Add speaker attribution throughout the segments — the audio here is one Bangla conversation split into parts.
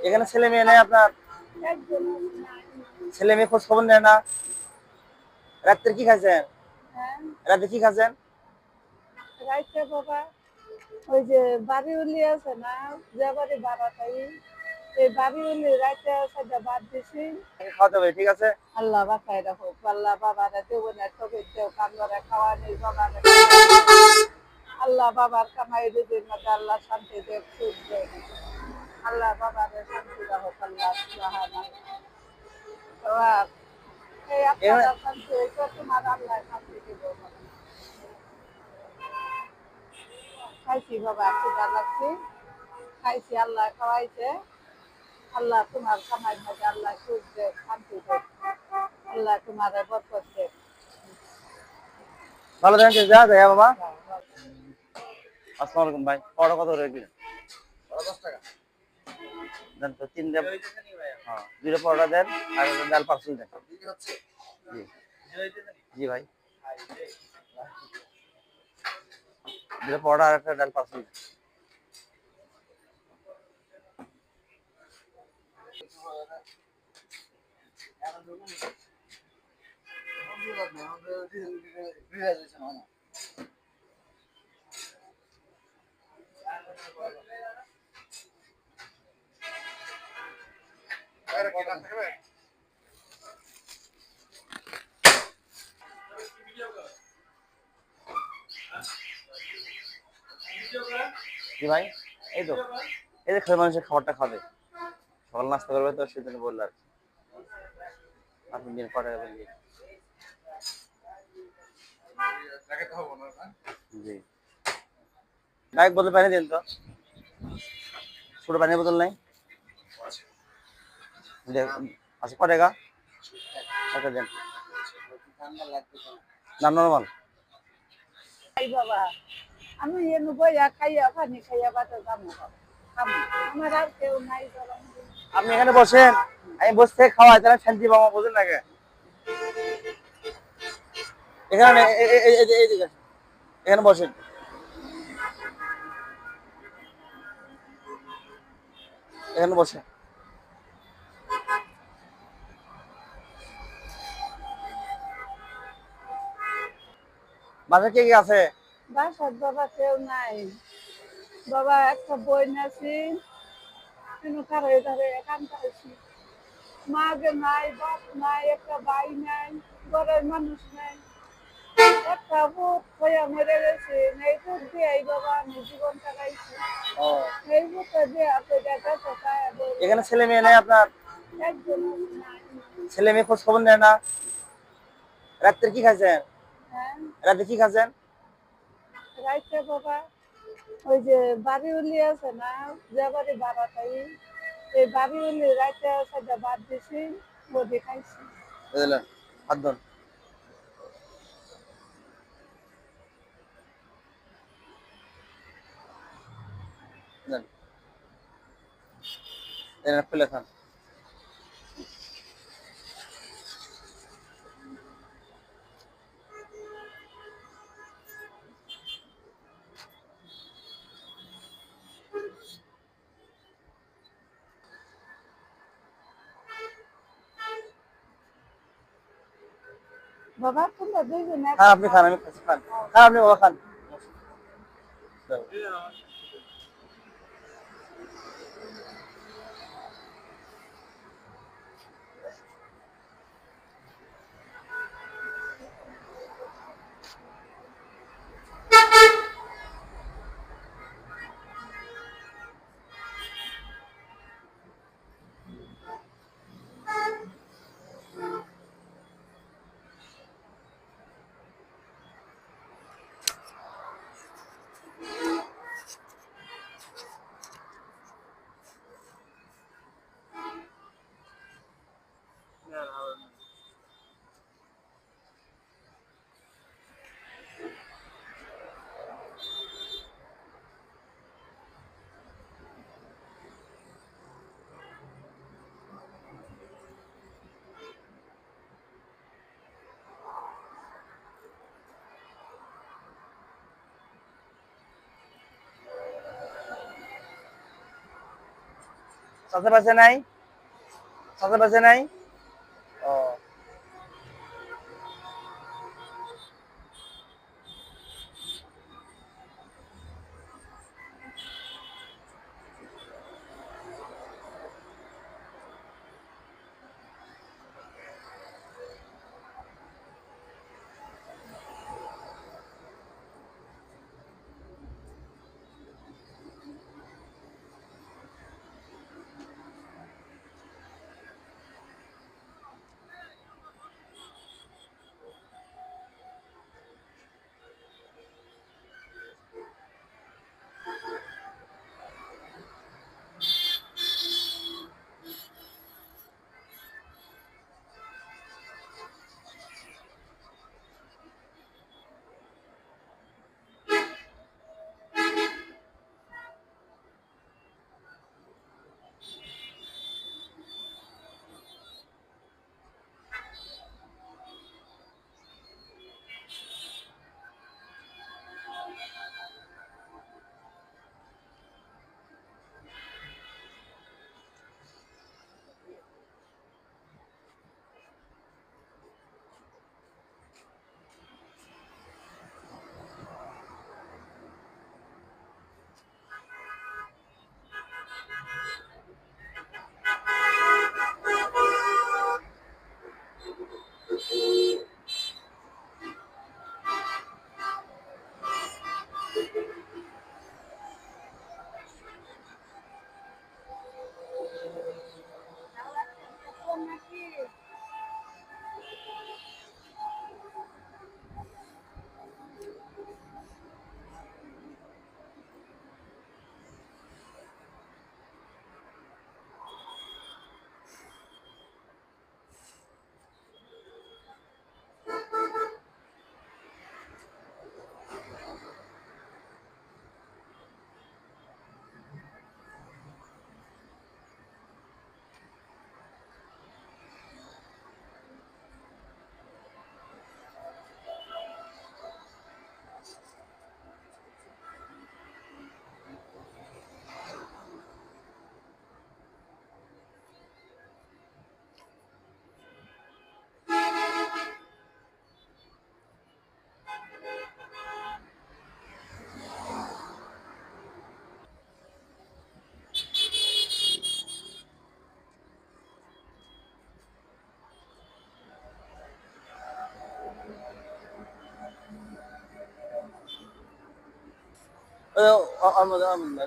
Speaker 1: এখানে ছেলে মেয়ে নেই আপনার? ছেলে মেয়ে খোঁজ খবর নেয় না? রাত্রে কি খাইছেন? রাতে কি খাইছেন?
Speaker 2: রাইতে বাবা ওই যে বাড়ি উলি আছে না, যে বাড়ি ভাড়া খাই, এই বাড়ি উলি রাইতে সাজা বাদ দিছি।
Speaker 1: খাওয়াতে হবে, ঠিক আছে?
Speaker 2: আল্লাহ বাঁচাই রাখো, আল্লাহ বাবারে দেবনের তবে দেও, কামরে খাওয়া নেই বাবারে। আল্লাহ বাবার কামাই রুজির মধ্যে আল্লাহ শান্তি দেব, সুখ দেব। আল্লাহ বাবারে শান্তি রাখো, আল্লাহ সুবহানাল্লাহ। এই আপনারা শান্তি হইতো, তোমার আল্লাহ শান্তি দিব। খাইছি বাবা, খিদা লাগছে, খাইছি, আল্লাহ খাওয়াইছে। আল্লাহ তোমার কামাই মধ্যে আল্লাহ সুখ দেব, শান্তি দেব। আল্লাহ তোমার বরকত দেব।
Speaker 1: ভালো থাকেন, যা যায় বাবা। আসসালামু আলাইকুম ভাই, পড়া কত করে কিলো? 10 টাকা দেন তো, 3 দেন। হ্যাঁ, 2টা পরোটা দেন আর ডাল পার্সেল দেন। জি জি ভাই, 2টা পরোটা আর একটা ডাল পার্সেল দেন। জি ভাই, এই তো, এই যে খেয়ে মানুষের খাবারটা খাবে, সকাল নাস্তা করবে, তো সেজন্য বললো আর কি। আপনি দিন পরে জি, এক বোতল পানি দিন তো, ছোট পানির বোতল নাই? আচ্ছা, ক টাকা একটা দেন। না, নর্মাল।
Speaker 2: বাবা আমি এনে বইয়া খাইয়া পানি খাইয়া বাতে যাবো, আমার আর কেউ নাই।
Speaker 1: আপনি এখানে বসেন, আমি বসে খাওয়াই, তাহলে শান্তি পাবো, বুঝলেন নাকি? এখানে এইদিকে এখানে বসেন। এখানে বসেন। বাসা কে কে আছে?
Speaker 2: বাসার বাবা কেউ নাই বাবা, একটা বই নাছি, কারো ধরে কান্তা হয়েছি। মা যে নাই, বাপ নাই, একটা ভাই নাই, ঘরের মানুষ নাই, একটা ভূত হইয়া মেরে গেছে। এই ভূত দিয়ে এই বাবা আমি জীবন কাটাইছি। এই ভূতে দিয়ে আপনি গেছে,
Speaker 1: এখানে ছেলে মেয়ে নেই আপনার?
Speaker 2: একজন নাই।
Speaker 1: ছেলে মেয়ে খোঁজ খবর নেয় না? রাত্রে কি খাইছেন?
Speaker 2: হ্যাঁ,
Speaker 1: রাতে কি খাইছেন?
Speaker 2: রাইতে বাবা ওই যে বাড়ি উলি আছে না, যে বাড়ি ভাড়া খাই, এই বাড়ি উলি রাইতে সাজা বাদ দিছি, বদি খাইছি।
Speaker 1: বুঝলেন, হাত ধন খুলে খান।
Speaker 2: বাবা তোমরা দুইজনে
Speaker 1: খান, আপনি খান, আমি খাচ্ছি, খান খান, আপনি বাবা খান। চাচা পাশে নাই? চাচা পাশে নাই? ও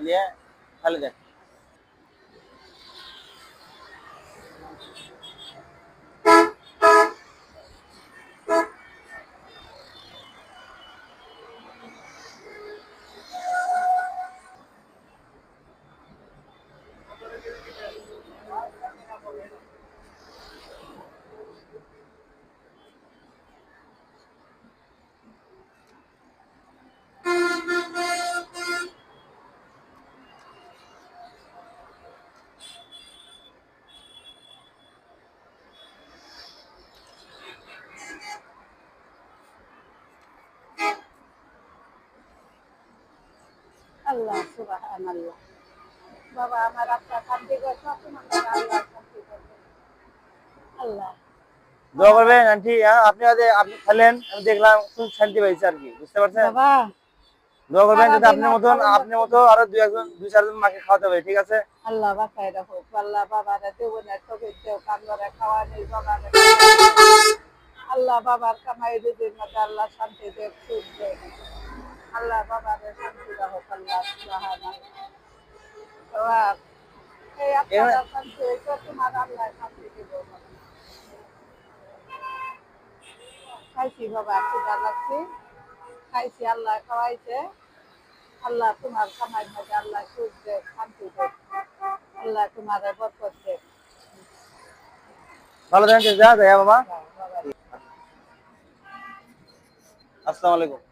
Speaker 1: নিয়ে খালি দেন।
Speaker 2: আল্লাহ সুবহানাল্লাহ। বাবা আমার আত্মা শান্তি করছে, তোমার আল্লাহ শান্তি করবে। আল্লাহ
Speaker 1: দোয়া করবেন আন্টি। আপনি আপনি খেলেন, আমি দেখলাম খুব শান্তি পাইছে আর কি, বুঝতে পারছেন?
Speaker 2: বাবা
Speaker 1: দোয়া করবেন যাতে
Speaker 2: সারাদিন
Speaker 1: আপনার মতো আরো দুই চারজন মাকে খাওয়াতে পারে, ঠিক আছে?
Speaker 2: আল্লাহ বাঁচায় রাখো। আল্লাহ বাবারে দেবনের চোখের দেও, কান্দরে খাওয়া নেই, বাবারে আল্লাহ বাবার কামাই রুজির মধ্যে আল্লাহ শান্তি দেব, সুখ দেব। আল্লাহ বাবারে শান্তি রাখো। আল্লাহ সুবহানাল্লাহ। বাবা এই আপনারা শান্তি হয়েছে, তোমার আল্লাহ শান্তি দেব। খাইছি বাবা, খিদা লাগছে, খাইছি, আল্লাহ খাওয়াইছে। আল্লাহ তোমার কামাই মধ্যে আল্লাহ সুখ দেব, শান্তি দেব। আল্লাহ তোমার বরকত দেব।
Speaker 1: ভালো থাকেন, যা বাবা।
Speaker 2: বাবা
Speaker 1: আসসালামু আলাইকুম।